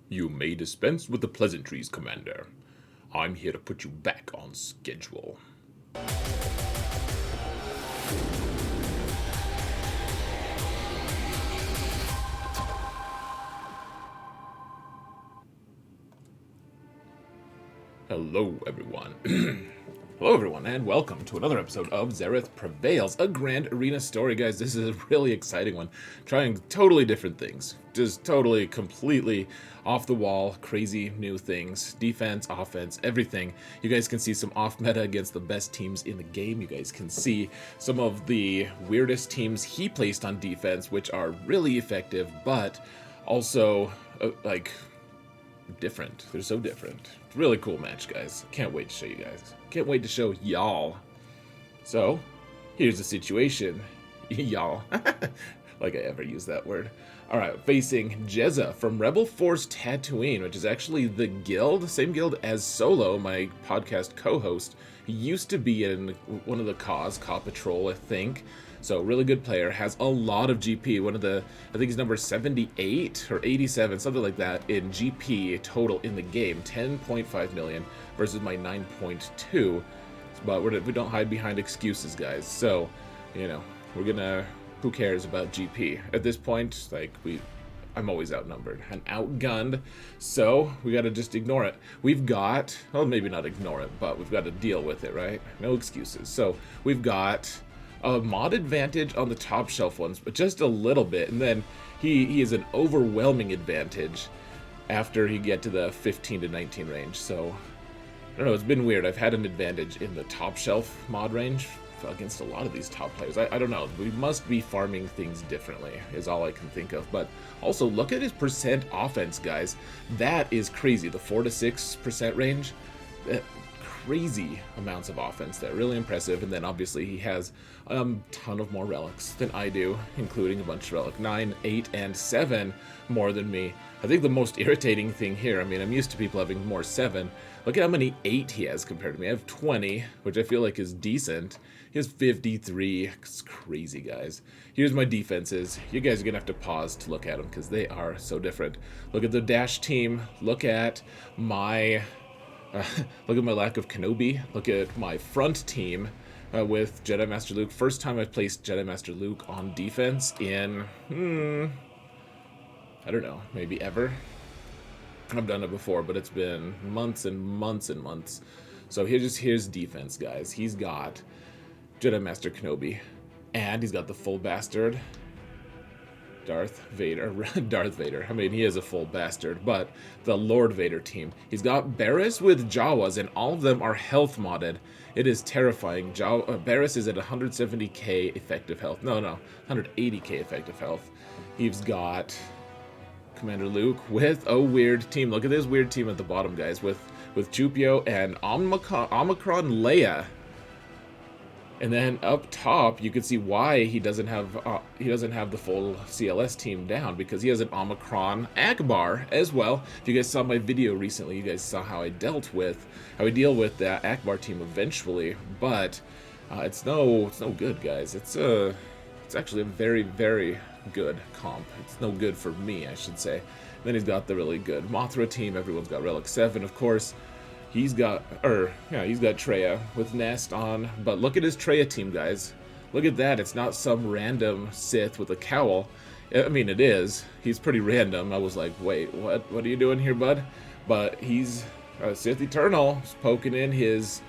You may dispense with the pleasantries, Commander. I'm here to put you back on schedule. Hello, everyone. Hello, everyone, and welcome to another episode of Xaereth Prevails, a Grand Arena story, guys. This is a really exciting one. Trying totally different things. Just totally, completely off the wall, crazy new things. Defense, offense, everything. You guys can see some off-meta against the best teams in the game. You guys can see some of the weirdest teams he placed on defense, which are really effective, but also, different. They're so different. Really cool match, guys. Can't wait to show you guys. Can't wait to show y'all. So, here's the situation. Y'all. Like I ever use that word. Alright, facing Jezza from Rebel Force Tatooine, which is actually the guild, same guild as Solo, my podcast co-host. He used to be in one of the Caw Patrol, I think. So, really good player, has a lot of GP. One of the, I think he's number 78 or 87, something like that, in GP total in the game. 10.5 million versus my 9.2. But we don't hide behind excuses, guys. So, you know, we're gonna, who cares about GP? At this point, I'm always outnumbered and outgunned, so we gotta just ignore it. We've got, well, maybe not ignore it, but we've got to deal with it, right? No excuses. So, we've got a mod advantage on the top shelf ones, but just a little bit, and then he is an overwhelming advantage after he get to the 15 to 19 range. So I don't know, it's been weird. I've had an advantage in the top shelf mod range against a lot of these top players. I don't know, we must be farming things differently is all I can think of. But also look at his percent offense, guys. That is crazy. The 4 to 6% range, crazy amounts of offense there. Really impressive. And then obviously he has a ton of more relics than I do, including a bunch of relic 9, 8, and 7 more than me. I think the most irritating thing here, I mean, I'm used to people having more 7. Look at how many 8 he has compared to me. I have 20, which I feel like is decent. He has 53. It's crazy, guys. Here's my defenses. You guys are going to have to pause to look at them because they are so different. Look at the dash team. Look at my lack of Kenobi. Look at my front team with Jedi Master Luke. First time I've placed Jedi Master Luke on defense in, I don't know, maybe ever. I've done it before, but it's been months and months and months. So here's defense, guys. He's got Jedi Master Kenobi, and he's got the full bastard Darth Vader. I mean, he is a full bastard, but the Lord Vader team. He's got Barriss with Jawas, and all of them are health modded. It is terrifying. Barriss is at 170k effective health. No, 180k effective health. He's got Commander Luke with a weird team. Look at this weird team at the bottom, guys, with Chupio and Omicron Leia. And then up top, you can see why he doesn't have the full CLS team down, because he has an OmiAckbar as well. If you guys saw my video recently, you guys saw how I deal with the Akbar team eventually. But it's no good, guys. It's actually a very, very good comp. It's no good for me, I should say. Then he's got the really good Mothra team. Everyone's got Relic 7, of course. He's got Traya with Nest on, but look at his Traya team, guys. Look at that. It's not some random Sith with a cowl. I mean, it is. He's pretty random. I was like, wait, what are you doing here, bud? But he's Sith Eternal. He's poking in his,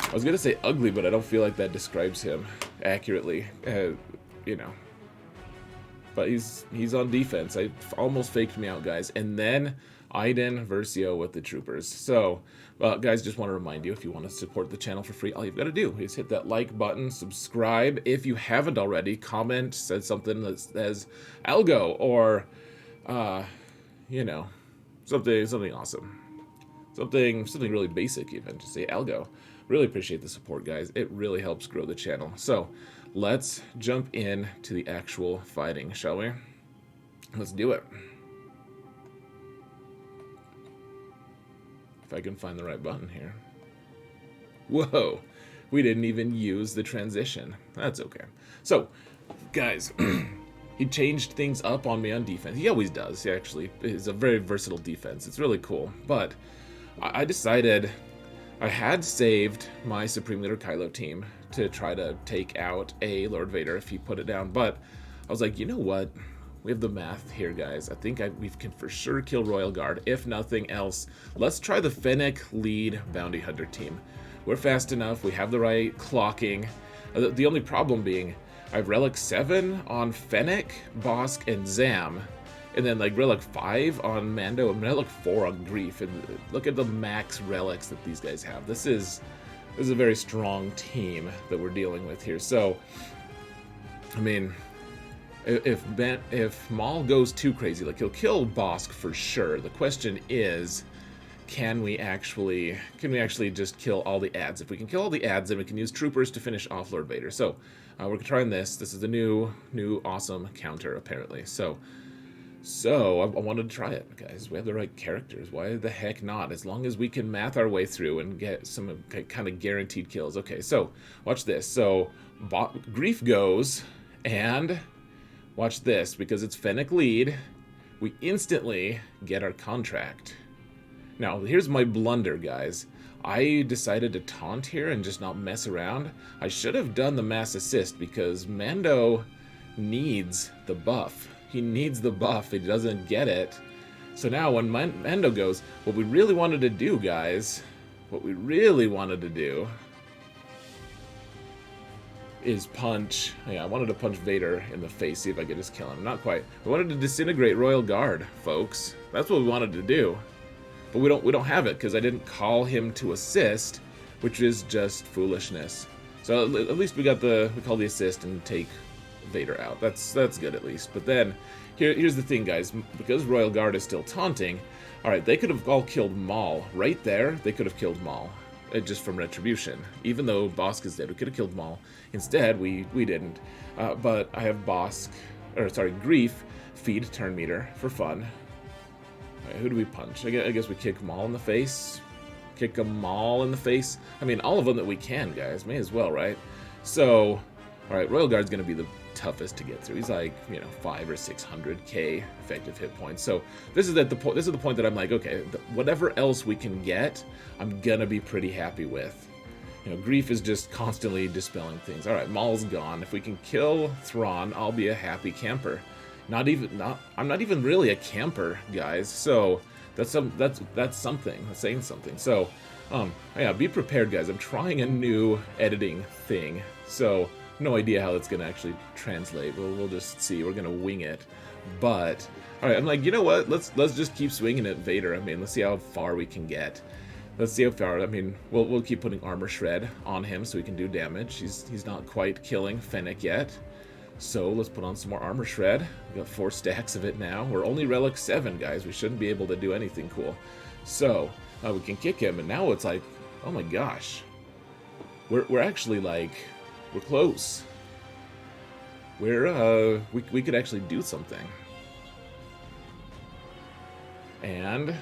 I was going to say ugly, but I don't feel like that describes him accurately, you know. But he's on defense. I almost faked me out, guys. And then Iden Versio with the Troopers. So, guys, just want to remind you, if you want to support the channel for free, all you've got to do is hit that like button, subscribe. If you haven't already, comment, said something that says Algo, or, you know, something awesome. Something really basic even, just say Algo. Really appreciate the support, guys. It really helps grow the channel. So, let's jump in to the actual fighting, shall we? Let's do it. If I can find the right button here. Whoa, we didn't even use the transition. That's okay. So, guys, He changed things up on me on defense. He always does. He actually is a very versatile defense. It's really cool. But I decided I had saved my Supreme Leader Kylo team to try to take out a Lord Vader if he put it down. But I was like, you know what? We have the math here, guys. I think we can for sure kill Royal Guard. If nothing else, let's try the Fennec lead bounty hunter team. We're fast enough. We have the right clocking. The only problem being I have Relic 7 on Fennec, Bosk, and Zam. And then like Relic 5 on Mando and Relic 4 on Greef. And look at the max relics that these guys have. This is a very strong team that we're dealing with here. So, I mean, if Maul goes too crazy, like he'll kill Bosk for sure. The question is, can we actually just kill all the ads? If we can kill all the ads, then we can use troopers to finish off Lord Vader. So we're trying this. This is the new awesome counter apparently. So I wanted to try it, guys. We have the right characters. Why the heck not? As long as we can math our way through and get some kind of guaranteed kills. Okay, so watch this. So Greef goes, and watch this, because it's Fennec lead, we instantly get our contract. Now, here's my blunder, guys. I decided to taunt here and just not mess around. I should have done the mass assist because Mando needs the buff. He needs the buff. He doesn't get it. So now when Mando goes, what we really wanted to do, guys, is punch. Yeah, I wanted to punch Vader in the face, see if I could just kill him. Not quite. We wanted to disintegrate Royal Guard, folks. That's what we wanted to do. But we don't have it because I didn't call him to assist, which is just foolishness. So at least we call the assist and take Vader out. That's good at least. But then here's the thing, guys. Because Royal Guard is still taunting, all right, they could have all killed Maul right there. They could have killed Maul just from retribution. Even though Bosk is dead, we could have killed Maul. Instead, we didn't. But I have Greef feed turn meter for fun. Right, who do we punch? I guess we kick Maul in the face. Kick a Maul in the face. I mean, all of them that we can, guys. May as well, right? So, all right, Royal Guard's going to be the toughest to get through. He's like, 500 or 600k effective hit points. So this is the point that I'm like, okay, whatever else we can get, I'm gonna be pretty happy with. Greef is just constantly dispelling things. All right, Maul's gone. If we can kill Thrawn, I'll be a happy camper. I'm not even really a camper, guys. So that's something. That's saying something. So, yeah, be prepared, guys. I'm trying a new editing thing. So no idea how that's gonna actually translate. We'll just see. We're gonna wing it. But all right, I'm like, you know what? Let's just keep swinging at Vader. I mean, let's see how far we can get. Let's see how far. I mean, we'll keep putting armor shred on him so he can do damage. He's not quite killing Fennec yet. So let's put on some more armor shred. We got 4 stacks of it now. We're only relic 7, guys. We shouldn't be able to do anything cool. So we can kick him, and now it's like, oh my gosh, we're actually like, we're close. We could actually do something. And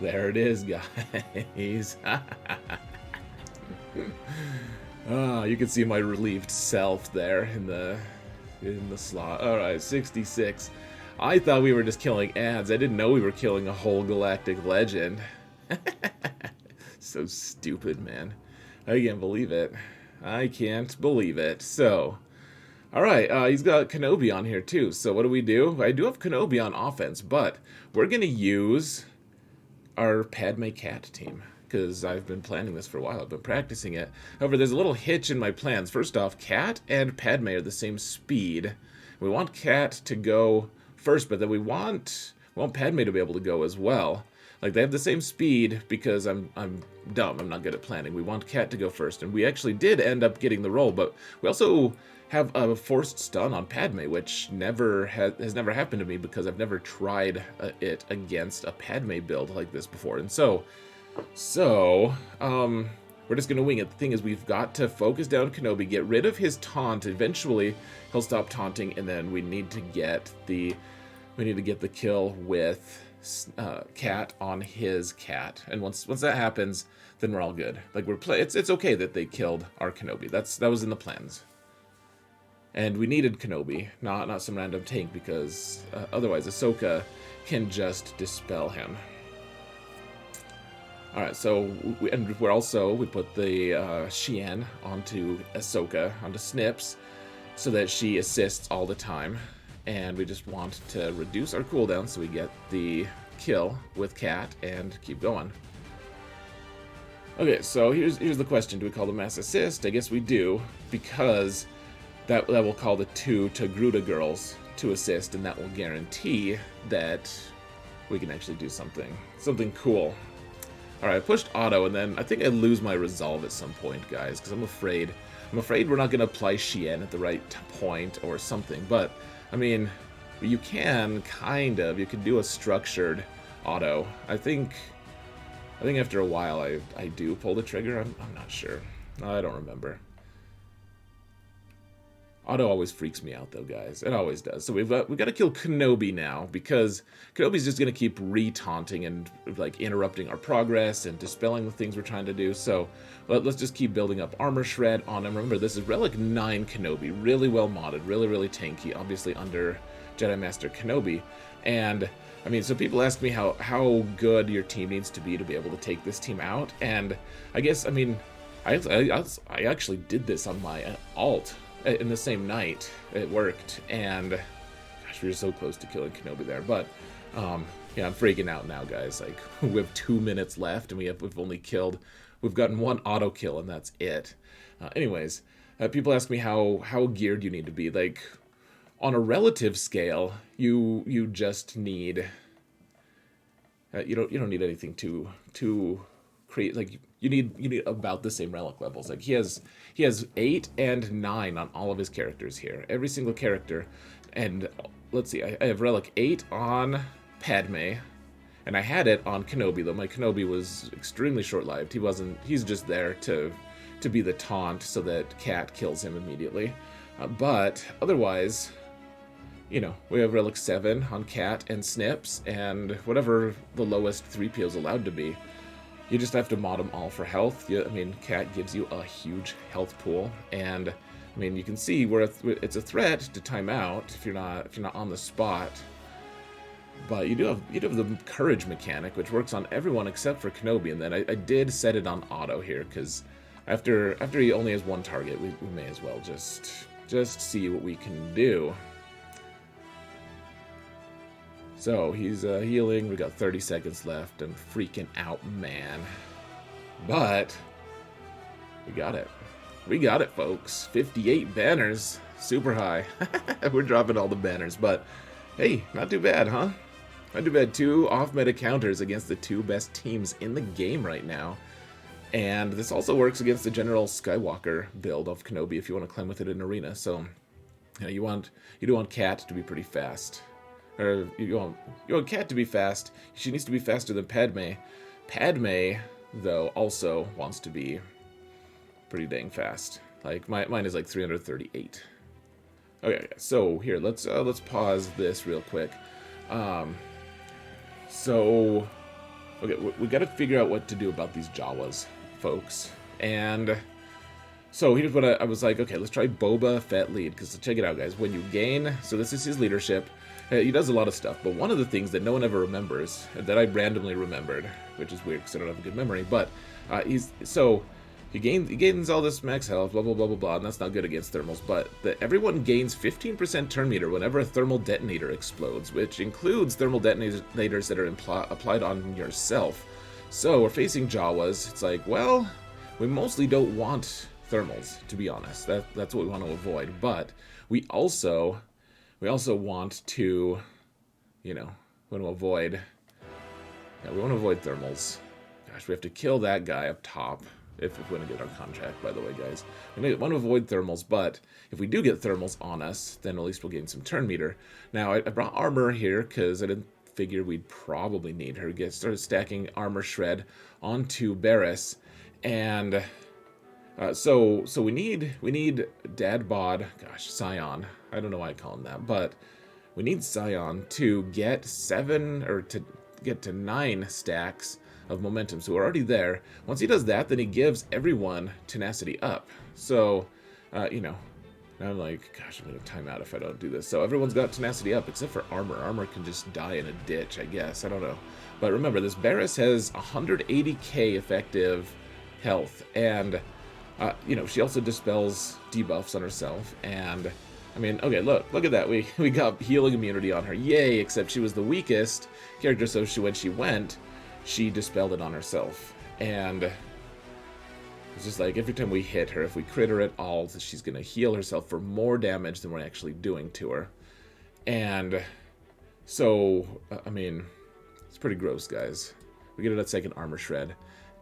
there it is, guys. You can see my relieved self there in the slot. All right, 66. I thought we were just killing ads. I didn't know we were killing a whole galactic legend. So stupid, man. I can't believe it. I can't believe it. So, all right, he's got Kenobi on here too. So what do? I do have Kenobi on offense, but we're going to use our Padme Cat team because I've been planning this for a while. I've been practicing it. However, there's a little hitch in my plans. First off, Cat and Padme are the same speed. We want Cat to go first, but then we want Padme to be able to go as well. Like, they have the same speed because I'm dumb. I'm not good at planning. We want Cat to go first, and we actually did end up getting the roll, but we also have a forced stun on Padme, which has never happened to me because I've never tried it against a Padme build like this before. And so we're just gonna wing it. The thing is, we've got to focus down Kenobi, get rid of his taunt. Eventually, he'll stop taunting, and then we need to get the kill with Cat on his Cat. And once that happens, then we're all good. Like, it's okay that they killed our Kenobi. That was in the plans. And we needed Kenobi, not some random tank, because otherwise Ahsoka can just dispel him. Alright, so we put the Xian onto Ahsoka, onto Snips, so that she assists all the time. And we just want to reduce our cooldown so we get the kill with Cat and keep going. Okay, so here's the question. Do we call the mass assist? I guess we do, because that will call the 2 Togruta girls to assist, and that will guarantee that we can actually do something cool. Alright, I pushed auto, and then I think I lose my resolve at some point, guys, because I'm afraid we're not going to apply Xian at the right point or something. But, I mean, you can you can do a structured auto. I think after a while I do pull the trigger. I'm not sure. I don't remember. Auto always freaks me out, though, guys. It always does. So we've got to kill Kenobi now, because Kenobi's just going to keep re-taunting and like interrupting our progress and dispelling the things we're trying to do. So let's just keep building up armor shred on him. Remember, this is Relic 9 Kenobi, really well modded, really tanky, obviously under Jedi Master Kenobi. And I mean, so people ask me how good your team needs to be able to take this team out, and I guess, I mean, I actually did this on my alt in the same night. It worked, and gosh, we were so close to killing Kenobi there. But yeah, I'm freaking out now, guys. Like, we have 2 minutes left, and we've gotten 1 auto kill, and that's it. Anyways, people ask me how geared you need to be. Like, on a relative scale, you just need you don't need anything to create. Like, you need about the same relic levels. Like, he has 8 and 9 on all of his characters here, every single character. And let's see, I have relic 8 on Padme, and I had it on Kenobi, though my Kenobi was extremely short-lived. He's just there to be the taunt so that Cat kills him immediately. But otherwise, you know, we have relic 7 on Cat and Snips, and whatever the lowest 3PO is allowed to be. You just have to mod them all for health. I mean, Cat gives you a huge health pool, and I mean, you can see where it's a threat to time out if you're not on the spot. But you do have the courage mechanic, which works on everyone except for Kenobi. And then I did set it on auto here, because after he only has 1 target, we may as well just see what we can do. So he's healing. We got 30 seconds left. I'm freaking out, man. But we got it. We got it, folks. 58 banners. Super high. We're dropping all the banners, but hey, not too bad, huh? Not too bad. 2 off-meta counters against the 2 best teams in the game right now. And this also works against the General Skywalker build of Kenobi if you want to climb with it in Arena. So you do want Cat to be pretty fast. Or you want Cat to be fast. She needs to be faster than Padme. Padme, though, also wants to be pretty dang fast. Like, mine is like 338. Okay, so here, let's pause this real quick. So, okay, we got to figure out what to do about these Jawas, folks. And so here's what I was like, okay, let's try Boba Fett Lead, because check it out, guys. When you gain, so this is his leadership. He does a lot of stuff, but one of the things that no one ever remembers, that I randomly remembered, which is weird because I don't have a good memory, but he gains all this max health, blah, blah, blah, blah, blah, and that's not good against thermals, but everyone gains 15% turn meter whenever a thermal detonator explodes, which includes thermal detonators that are applied on yourself. So we're facing Jawas. It's like, well, we mostly don't want thermals, to be honest. That's what we want to avoid, but we also want to, we want to avoid thermals. Gosh, we have to kill that guy up top if we want to get our contract, by the way, guys. We want to avoid thermals, but if we do get thermals on us, then at least we'll gain some turn meter. Now, I brought armor here because I didn't figure we'd probably need her. Started stacking armor shred onto Barriss, and so we need Dad Bod, Scion. I don't know why I call him that, but we need Scion to get 7 or to get to 9 stacks of momentum. So we're already there. Once he does that, then he gives everyone tenacity up. So, And I'm like, gosh, I'm going to time out if I don't do this. So everyone's got tenacity up, except for armor. Armor can just die in a ditch, I guess. I don't know. But remember, this Barriss has 180k effective health. And, you know, she also dispels debuffs on herself. And, I mean, okay, look at that. We got healing immunity on her. Yay, except she was the weakest character, so when she went, she dispelled it on herself. And it's just like every time we hit her, if we crit her at all, she's going to heal herself for more damage than we're actually doing to her. And so, I mean, it's pretty gross, guys. We get it at second armor shred.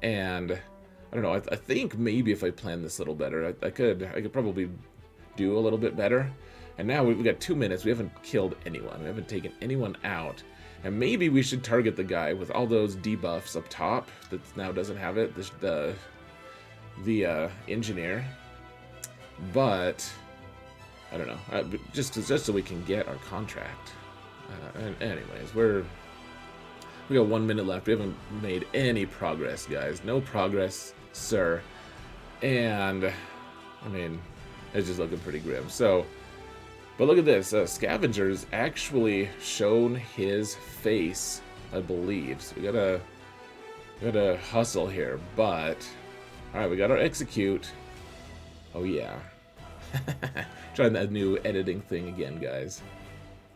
And I don't know, I think maybe if I planned this a little better, I could probably do a little bit better. And now we've got 2 minutes. We haven't killed anyone. We haven't taken anyone out. And maybe we should target the guy with all those debuffs up top that now doesn't have it. The engineer, but I don't know. Just so we can get our contract. Anyways, we got 1 minute left. We haven't made any progress, guys. No progress, sir. And I mean, it's just looking pretty grim. So, but look at this. Scavenger's actually shown his face, I believe. So we gotta hustle here, but. Alright, we got our execute. Oh yeah. Trying that new editing thing again, guys.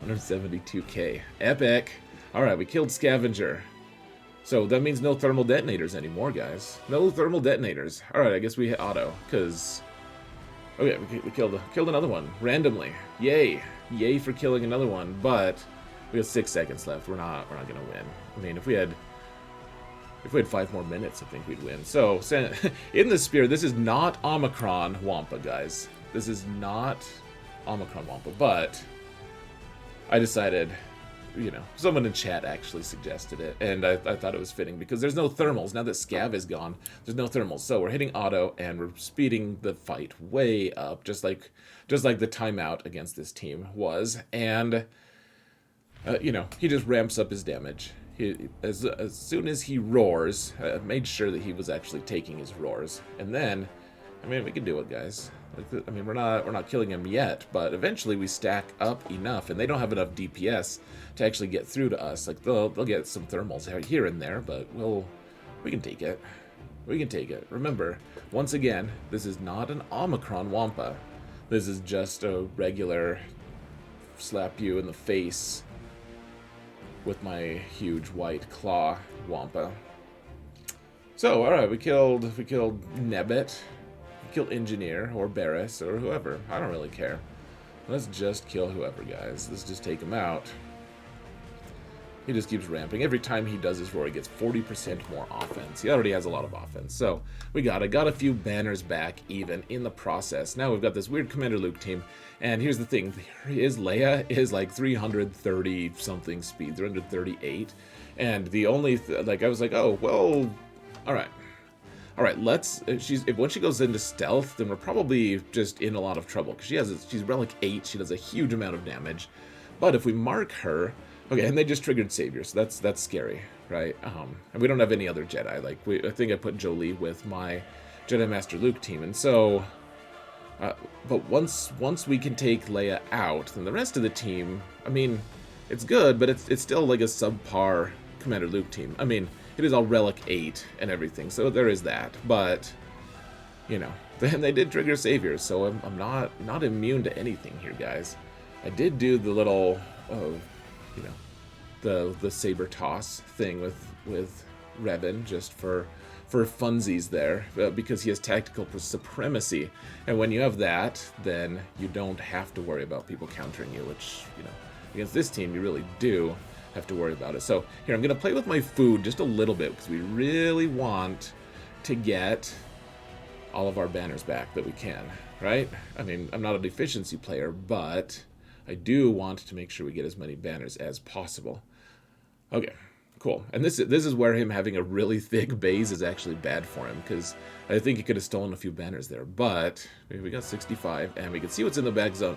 172k. Epic! Alright, we killed Scavenger. So that means no thermal detonators anymore, guys. No thermal detonators. Alright, I guess we hit auto, because... Oh yeah, we killed another one, randomly. Yay! Yay for killing another one, but... We have 6 seconds left. We're not gonna win. I mean, if we had 5 more minutes, I think we'd win. So, in the Spear, this is not Omicron Wampa, guys. This is not Omicron Wampa, but I decided, you know, someone in chat actually suggested it, and I thought it was fitting, because there's no thermals. Now that Scav is gone, there's no thermals. So we're hitting auto, and we're speeding the fight way up, just like the timeout against this team was. And, you know, he just ramps up his damage. As soon as he roars, I made sure that he was actually taking his roars, and then, I mean, we can do it, guys. I mean, we're not killing him yet, but eventually we stack up enough, and they don't have enough DPS to actually get through to us. Like they'll get some thermals here and there, but we can take it. We can take it. Remember, once again, this is not an Omicron Wampa. This is just a regular slap you in the face with my huge white claw Wampa. So, alright, we killed Nebbit, we killed Engineer, or Barriss, or whoever. I don't really care. Let's just kill whoever, guys. Let's just take him out. He just keeps ramping. Every time he does his roar, he gets 40% more offense. He already has a lot of offense. So, we got a few banners back, even, in the process. Now we've got this weird Commander Luke team, and here's the thing. His Leia is like 330-something speed, 338, and the only, I was like, oh, well, alright. Alright, once she goes into stealth, then we're probably just in a lot of trouble, because she's Relic 8, she does a huge amount of damage. But if we mark her, okay, and they just triggered Savior, so that's scary, right? And we don't have any other Jedi. Like, I think I put Jolie with my Jedi Master Luke team, and so, but once we can take Leia out, then the rest of the team, I mean, it's good, but it's still like a subpar Commander Luke team. I mean, it is all Relic 8 and everything, so there is that, but, you know, then they did trigger Savior, so I'm not immune to anything here, guys. I did do the little, you know, the saber toss thing with Revan, just for funsies there, because he has tactical supremacy, and when you have that, then you don't have to worry about people countering you, which, you know, against this team you really do have to worry about it. So here, I'm gonna play with my food just a little bit, because we really want to get all of our banners back that we can, right? I mean, I'm not a deficiency player, but I do want to make sure we get as many banners as possible. Okay, cool. And this is where him having a really thick base is actually bad for him, because I think he could have stolen a few banners there. But we got 65, and we can see what's in the back zone.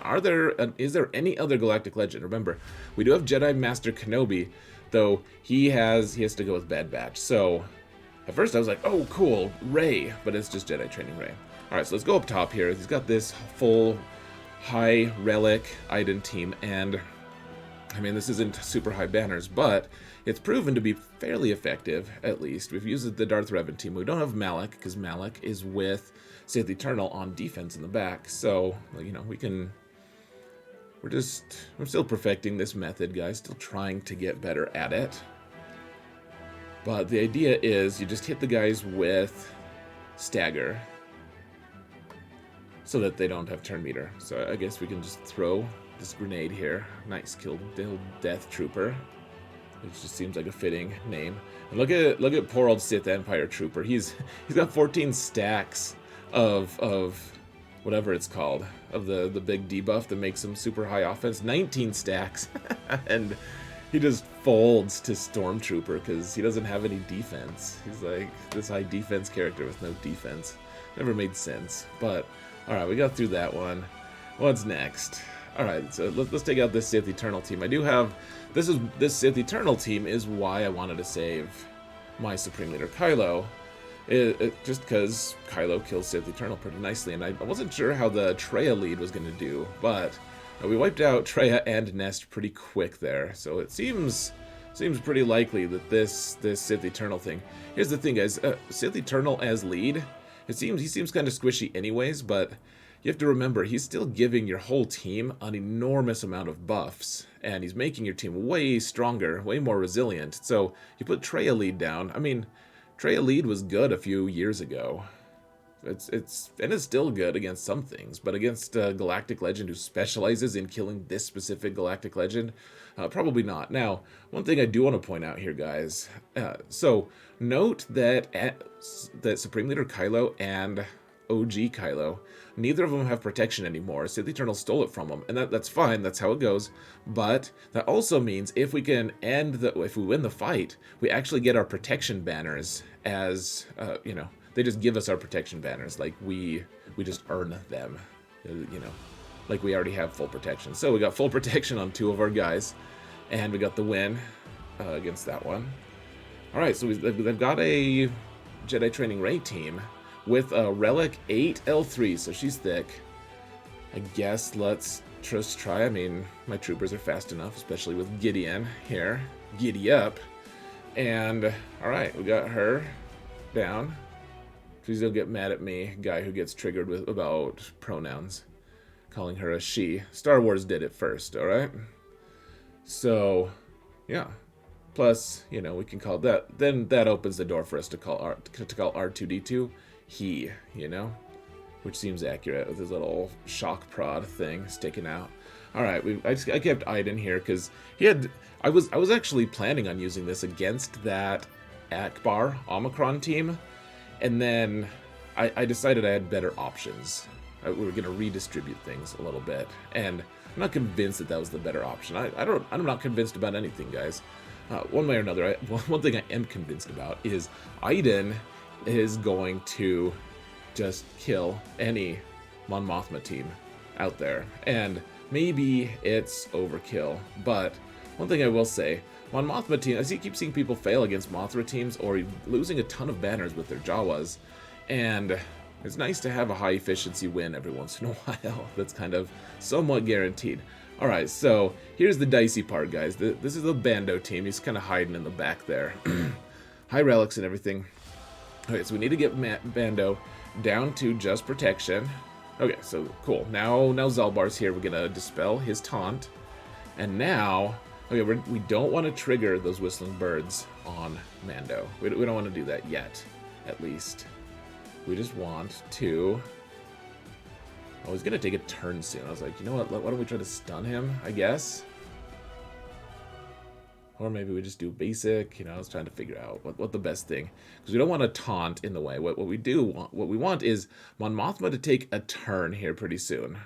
Is there any other Galactic Legend? Remember, we do have Jedi Master Kenobi, though he has to go with Bad Batch. So at first I was like, oh cool, Rey, but it's just Jedi Training Rey. All right, so let's go up top here. He's got this full high relic Iden team, and I mean, this isn't super high banners, but it's proven to be fairly effective, at least. We've used the Darth Revan team. We don't have Malak, because Malak is with Sith Eternal on defense in the back, so, you know, we're still perfecting this method, guys, still trying to get better at it. But the idea is you just hit the guys with stagger so that they don't have turn meter. So I guess we can just throw this grenade here. Nice, killed the Death Trooper, which just seems like a fitting name. And look at poor old Sith Empire Trooper. He's got 14 stacks of whatever it's called, of the big debuff that makes him super high offense. 19 stacks, and he just folds to Stormtrooper because he doesn't have any defense. He's like this high defense character with no defense. Never made sense. But all right, we got through that one. What's next? All right, so let's take out this Sith Eternal team. I do have this Sith Eternal team is why I wanted to save my Supreme Leader Kylo. Just because Kylo kills Sith Eternal pretty nicely, and I wasn't sure how the Traya lead was going to do, but we wiped out Traya and Nest pretty quick there, so it seems pretty likely that this Sith Eternal thing. Here's the thing, guys. Sith Eternal as lead, he seems kind of squishy anyways, but you have to remember he's still giving your whole team an enormous amount of buffs, and he's making your team way stronger, way more resilient. So you put Traya lead down. I mean, Traya lead was good a few years ago. It's still good against some things, but against a Galactic Legend who specializes in killing this specific Galactic Legend, probably not. Now, one thing I do want to point out here, guys. So note that that Supreme Leader Kylo and OG Kylo, neither of them have protection anymore. Sith Eternal stole it from them, and that's fine. That's how it goes. But that also means if we can if we win the fight, we actually get our protection banners as you know. They just give us our protection banners, like we just earn them, you know, like we already have full protection. So we got full protection on 2 of our guys, and we got the win against that one. All right, so they've got a Jedi Training Ray team with a Relic 8L3, so she's thick. I guess let's just try. I mean, my troopers are fast enough, especially with Gideon here. Giddy up. And, all right, we got her down. Please don't get mad at me, guy who gets triggered about pronouns, calling her a she. Star Wars did it first, all right? So, yeah. Plus, you know, we can call that. Then that opens the door for us to call R2D2 he, you know, which seems accurate with his little shock prod thing sticking out. All right, I kept Iden here because I was actually planning on using this against that Akbar Omicron team. And then I decided I had better options. We were going to redistribute things a little bit. And I'm not convinced that was the better option. I'm not convinced about anything, guys. One way or another, one thing I am convinced about is Iden is going to just kill any Mon Mothma team out there. And maybe it's overkill. But one thing I will say, Mon Mothma team, I keep seeing people fail against Mothra teams or losing a ton of banners with their Jawas, and it's nice to have a high efficiency win every once in a while. That's kind of somewhat guaranteed. All right, so here's the dicey part, guys. This is the Bando team. He's kind of hiding in the back there. High relics and everything. Okay, so we need to get Bando down to just protection. Okay, so cool. Now Zalbar's here. We're gonna dispel his taunt, and now. Okay, we don't want to trigger those whistling birds on Mando. We don't want to do that yet, at least. We just want to... Oh, he's going to take a turn soon. I was like, you know what? Why don't we try to stun him, I guess? Or maybe we just do basic. You know, I was trying to figure out what the best thing. Because we don't want to taunt in the way. What we want is Mon Mothma to take a turn here pretty soon.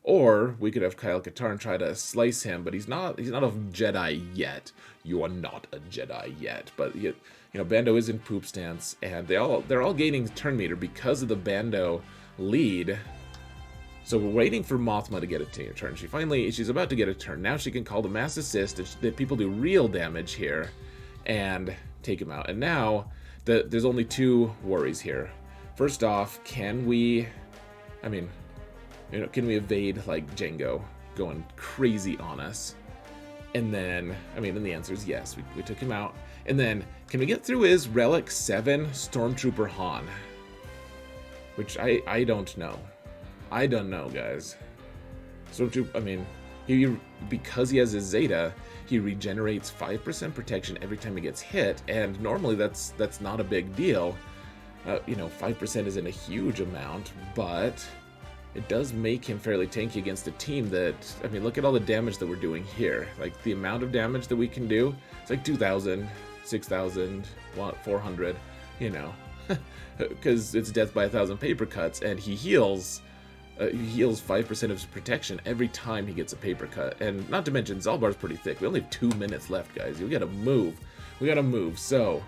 Or we could have Kyle Katarn try to slice him, but he's not a Jedi yet. You are not a Jedi yet. But you know, Bando is in poop stance, and they're all gaining turn meter because of the Bando lead. So we're waiting for Mothma to get a turn. She's about to get a turn. Now she can call the mass assist that people do real damage here and take him out. And now there's only 2 worries here. First off, can we? I mean, You know, can we evade like Jango going crazy on us? And then, I mean, and the answer is yes. We took him out. And then, can we get through his Relic 7 Stormtrooper Han? Which I don't know. I don't know, guys. Stormtrooper, I mean, because he has his Zeta, he regenerates 5% protection every time he gets hit. And normally that's not a big deal. You know, 5% isn't a huge amount, but it does make him fairly tanky against a team that, I mean, look at all the damage that we're doing here. Like, the amount of damage that we can do, it's like 2,000, 6,000, 400, you know. Because it's death by 1,000 paper cuts, and he heals 5% of his protection every time he gets a paper cut. And not to mention, Zalbar's pretty thick. We only have 2 minutes left, guys. We gotta move. We gotta move, so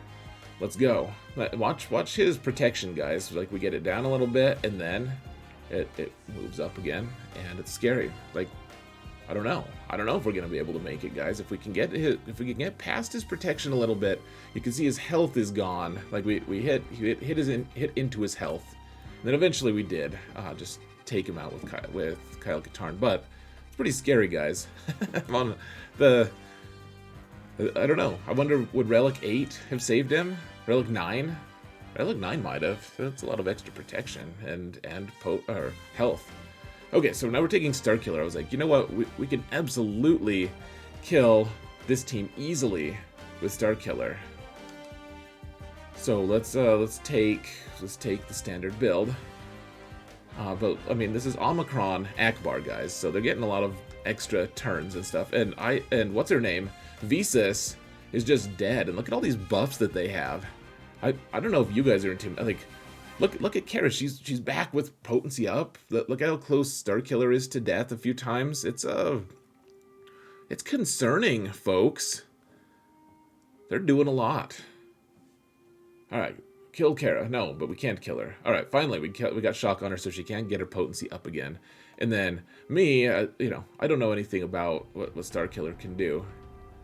let's go. Watch his protection, guys. Like, we get it down a little bit, and then it moves up again, and it's scary. Like, I don't know if we're gonna be able to make it, guys. If we can get past his protection a little bit, you can see his health is gone. Like, we hit into his health, and then eventually we did just take him out with Kyle Katarn. But it's pretty scary, guys. On the, I don't know. I wonder, would Relic 8 have saved him? Relic 9? Relic 9 might have. That's a lot of extra protection and health. Okay, so now we're taking Starkiller. I was like, you know what? We can absolutely kill this team easily with Starkiller. So let's take the standard build. But I mean, this is OmiAckbar, guys. So they're getting a lot of extra turns and stuff. And what's her name? Visas is just dead. And look at all these buffs that they have. I don't know if you guys are into, like, look at Kara. She's back with potency up. Look at how close Starkiller is to death a few times. It's concerning, folks. They're doing a lot. All right, kill Kara. No, but we can't kill her. All right, finally we got shock on her, so she can't get her potency up again. And then me, you know, I don't know anything about what Starkiller can do.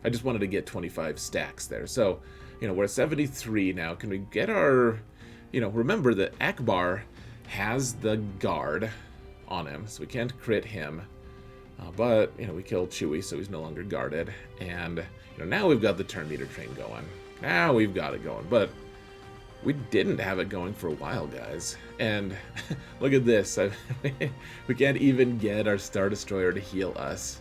I just wanted to get 25 stacks there. So, you know, we're at 73 now. Can we get our, you know, remember that Akbar has the guard on him, so we can't crit him. But, you know, we killed Chewie, so he's no longer guarded. And, you know, now we've got the turn meter train going. Now we've got it going. But we didn't have it going for a while, guys. And look at this. We can't even get our Star Destroyer to heal us.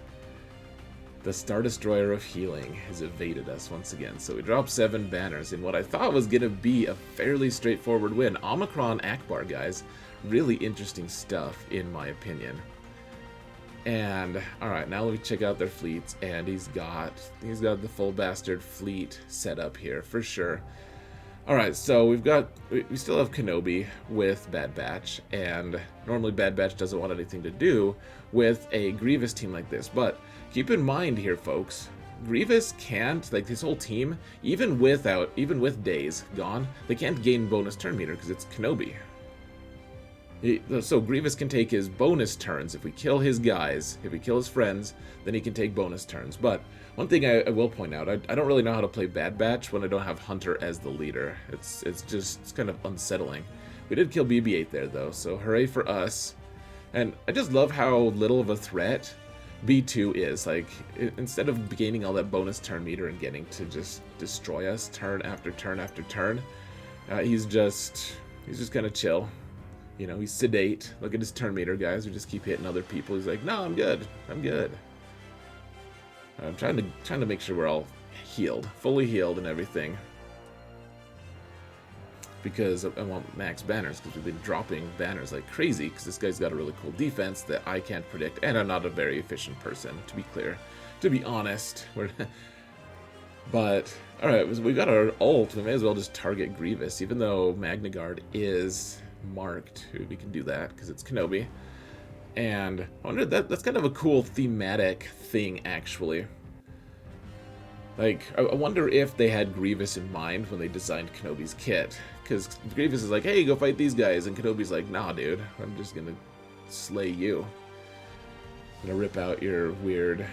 The Star Destroyer of Healing has evaded us once again. So we dropped 7 banners in what I thought was going to be a fairly straightforward win. OmiAckbar, guys. Really interesting stuff, in my opinion. And, alright, now let me check out their fleets. And he's got the full bastard fleet set up here, for sure. Alright, so we still have Kenobi with Bad Batch. And normally Bad Batch doesn't want anything to do with a Grievous team like this. But keep in mind here, folks, Grievous can't, like, his whole team, even with Days gone, they can't gain bonus turn meter because it's Kenobi. So Grievous can take his bonus turns. If we kill his guys, if we kill his friends, then he can take bonus turns. But one thing I will point out, I don't really know how to play Bad Batch when I don't have Hunter as the leader. It's kind of unsettling. We did kill BB-8 there, though, so hooray for us. And I just love how little of a threat B2 is. Like, instead of gaining all that bonus turn meter and getting to just destroy us turn after turn after turn, he's just kind of chill. You know, he's sedate. Look at his turn meter, guys. We just keep hitting other people. He's like, no, I'm good. I'm good. I'm trying to make sure we're all healed, fully healed and everything. Because I want max banners, because we've been dropping banners like crazy, because this guy's got a really cool defense that I can't predict, and I'm not a very efficient person, to be clear. To be honest. But, alright, we got our ult. We may as well just target Grievous, even though Magna Guard is marked. We can do that because it's Kenobi. And I wonder, that's kind of a cool thematic thing, actually. Like, I wonder if they had Grievous in mind when they designed Kenobi's kit. Because Grievous is like, hey, go fight these guys. And Kenobi's like, nah, dude, I'm just gonna slay you. I'm gonna rip out your weird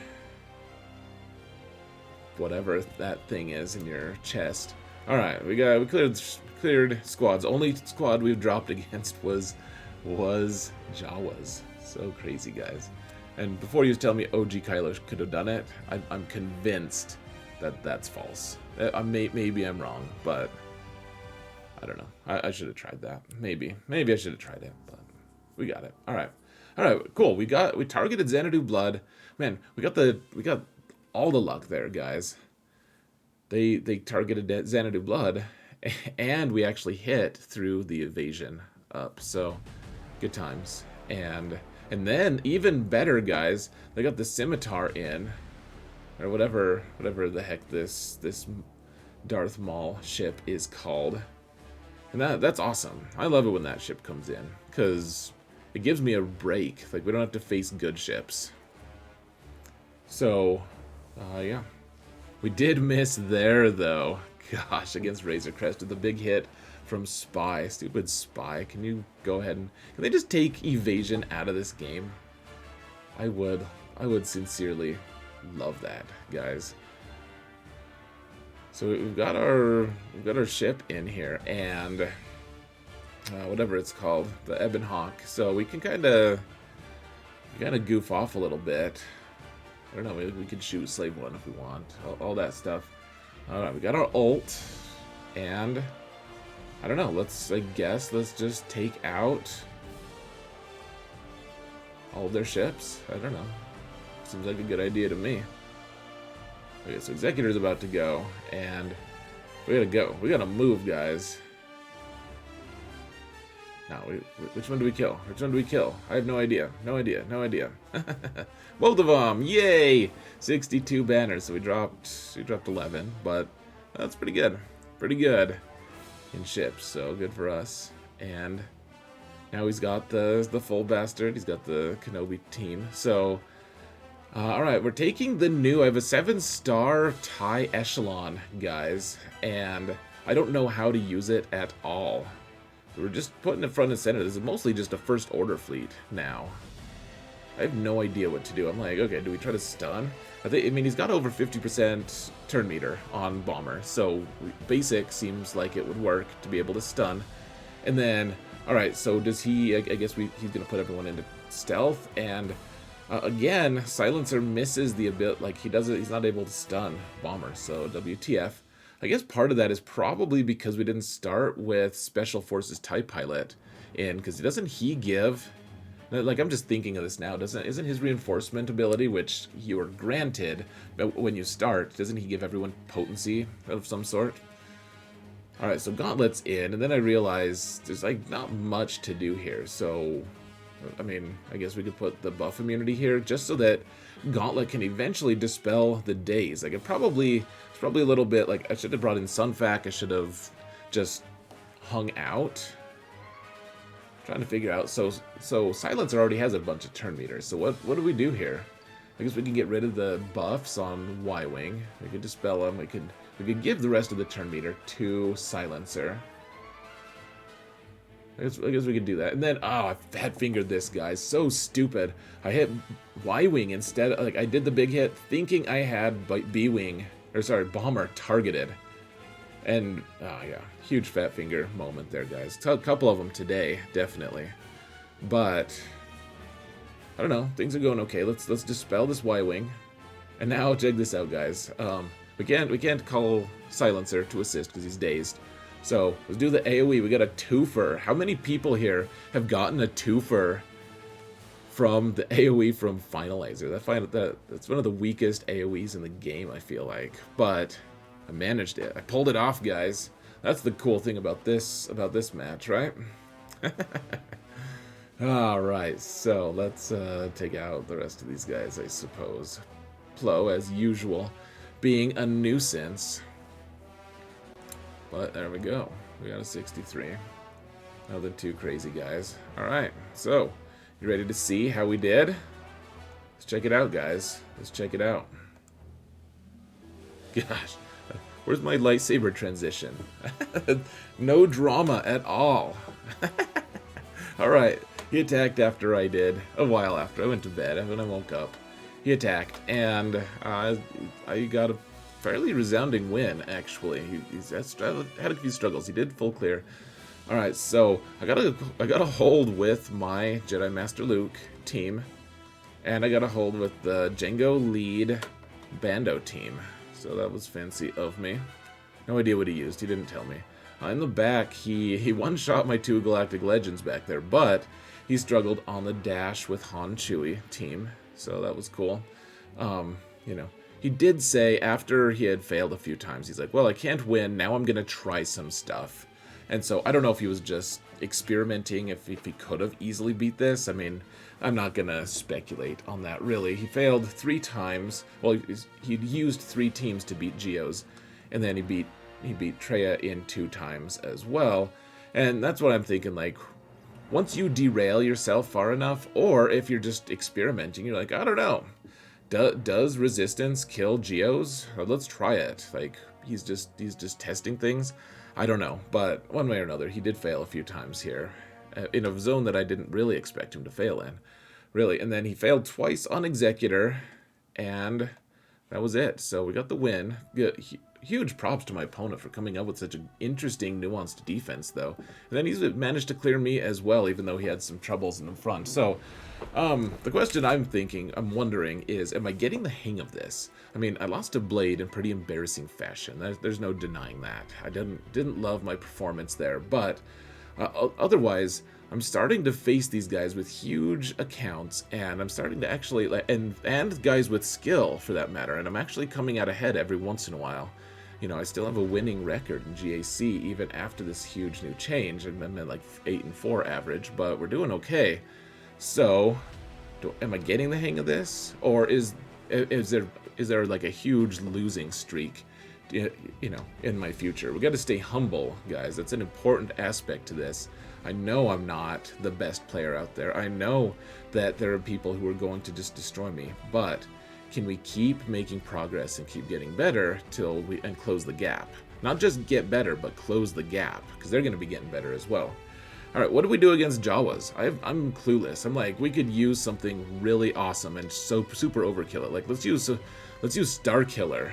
whatever that thing is in your chest. Alright, we cleared squads. Only squad we've dropped against was Jawas. So crazy, guys. And before you tell me OG Kylo could have done it, I'm convinced that that's false. Maybe I'm wrong, but I don't know. I should have tried that. Maybe I should have tried it, but we got it. All right, cool. We targeted Xanadu blood. Man, we got all the luck there, guys. They targeted Xanadu blood, and we actually hit through the evasion up. So good times. And then even better, guys, they got the scimitar in, or whatever the heck this Darth Maul ship is called. And that's awesome. I love it when that ship comes in, because it gives me a break. Like, we don't have to face good ships. So, yeah. We did miss there, though. Gosh, against Razor Crest with the big hit from Spy. Stupid Spy. Can you go ahead and... Can they just take evasion out of this game? I would sincerely love that, guys. So we've got our ship in here, and whatever it's called, the Ebon Hawk. So we can kind of goof off a little bit. I don't know. We could shoot Slave One if we want. All that stuff. All right, we got our ult, and I don't know. I guess let's just take out all of their ships. I don't know. Seems like a good idea to me. Okay, so Executor's about to go, and we gotta go. We gotta move, guys. Now, which one do we kill? Which one do we kill? I have no idea. No idea. Both of them! Yay! 62 banners. So we dropped 11, but that's pretty good. Pretty good in ships. So good for us. And now he's got the full bastard. He's got the Kenobi team. So, all right, we're taking the new. I have a 7-star TIE echelon, guys, and I don't know how to use it at all. We're just putting it front and center. This is mostly just a first order fleet now. I have no idea what to do. I'm like, okay, do we try to stun? I mean, he's got over 50% turn meter on Bomber, so basic seems like it would work to be able to stun. And then, all right, so does he? I guess he's gonna put everyone into stealth, and again, Silencer misses the ability. Like he's not able to stun Bomber. So WTF? I guess part of that is probably because we didn't start with Special Forces TIE Pilot in, because doesn't he give, like, I'm just thinking of this now, isn't his reinforcement ability, which you are granted when you start, doesn't he give everyone potency of some sort? Alright, so Gauntlet's in, and then I realized there's like not much to do here, so I mean, I guess we could put the buff immunity here just so that Gauntlet can eventually dispel the daze. Like, it's probably a little bit, like, I should have brought in Sunfac, I should have just hung out. I'm trying to figure out, so Silencer already has a bunch of turn meters, so what do we do here? I guess we can get rid of the buffs on Y-Wing, we could dispel them, we could give the rest of the turn meter to Silencer. I guess we could do that. And then, I fat fingered this, guys. So stupid. I hit Y-Wing instead. Like, I did the big hit thinking I had B-Wing, or sorry, Bomber targeted. And, yeah, huge fat finger moment there, guys. A couple of them today, definitely. But, I don't know. Things are going okay. Let's dispel this Y-Wing. And now, check this out, guys. We can't call Silencer to assist because he's dazed. So, let's do the AoE. We got a twofer. How many people here have gotten a twofer from the AoE from Finalizer? That's one of the weakest AoEs in the game, I feel like. But I managed it. I pulled it off, guys. That's the cool thing about this match, right? Alright, so let's take out the rest of these guys, I suppose. Plo, as usual, being a nuisance. But there we go. We got a 63. Nothing too crazy, guys. Alright, so you ready to see how we did? Let's check it out, guys. Let's check it out. Gosh, where's my lightsaber transition? No drama at all. Alright, he attacked after I did. A while after. I went to bed. When I woke up, he attacked, and I got a fairly resounding win, actually. He had a few struggles. He did full clear. All right, so I gotta hold with my Jedi Master Luke team, and I gotta hold with the Jango Lead Bando team. So that was fancy of me. No idea what he used. He didn't tell me. In the back, he one-shot my 2 Galactic Legends back there, but he struggled on the dash with Han Chewie team, so that was cool. You know, he did say after he had failed a few times, he's like, well, I can't win, now I'm going to try some stuff. And so I don't know if he was just experimenting, if he could have easily beat this. I mean, I'm not going to speculate on that, really. He failed 3 times. Well, he'd used 3 teams to beat Geos, and then he beat Traya in 2 times as well. And that's what I'm thinking, like, once you derail yourself far enough, or if you're just experimenting, you're like, I don't know, does resistance kill Geos? Let's try it. Like, he's just testing things. I don't know, but one way or another, he did fail a few times here in a zone that I didn't really expect him to fail in, really. And then he failed twice on Executor, and that was it. So we got the win. Huge props to my opponent for coming up with such an interesting, nuanced defense, though. And then he's managed to clear me as well, even though he had some troubles in the front. So, the question I'm wondering is, am I getting the hang of this? I mean, I lost to Blade in pretty embarrassing fashion. There's no denying that. I didn't love my performance there, but otherwise, I'm starting to face these guys with huge accounts, and I'm starting to actually, and guys with skill, for that matter, and I'm actually coming out ahead every once in a while. You know, I still have a winning record in GAC, even after this huge new change. I'm at like 8-4 average, but we're doing okay. So, am I getting the hang of this? Or is there like a huge losing streak, you know, in my future? We got to stay humble, guys. That's an important aspect to this. I know I'm not the best player out there. I know that there are people who are going to just destroy me, but can we keep making progress and keep getting better and close the gap? Not just get better, but close the gap, because they're going to be getting better as well. All right, what do we do against Jawas? I'm clueless. I'm like, we could use something really awesome and so super overkill it. Like, let's use Star Killer.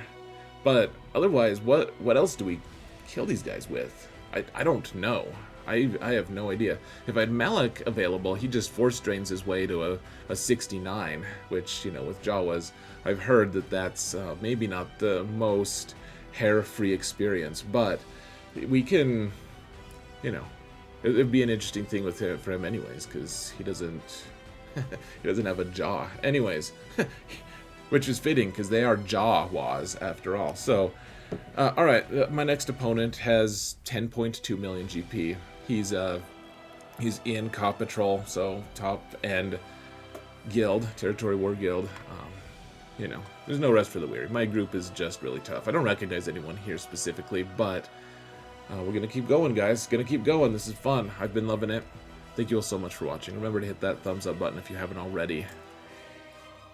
But otherwise, what else do we kill these guys with? I don't know. I have no idea. If I had Malak available, he just force drains his way to a 69, which, you know, with Jawas, I've heard that's maybe not the most hair-free experience, but we can, you know, it'd be an interesting thing for him anyways, because he doesn't have a jaw. Anyways, which is fitting, because they are Jawas after all. So, all right, my next opponent has 10.2 million GP. He's in Cop Patrol, so top end guild, Territory War Guild. You know, there's no rest for the weary. My group is just really tough. I don't recognize anyone here specifically, but we're gonna keep going, guys. Gonna keep going. This is fun. I've been loving it. Thank you all so much for watching. Remember to hit that thumbs up button if you haven't already.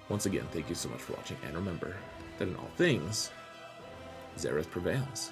Once again, thank you so much for watching, and remember that in all things, Xaereth prevails.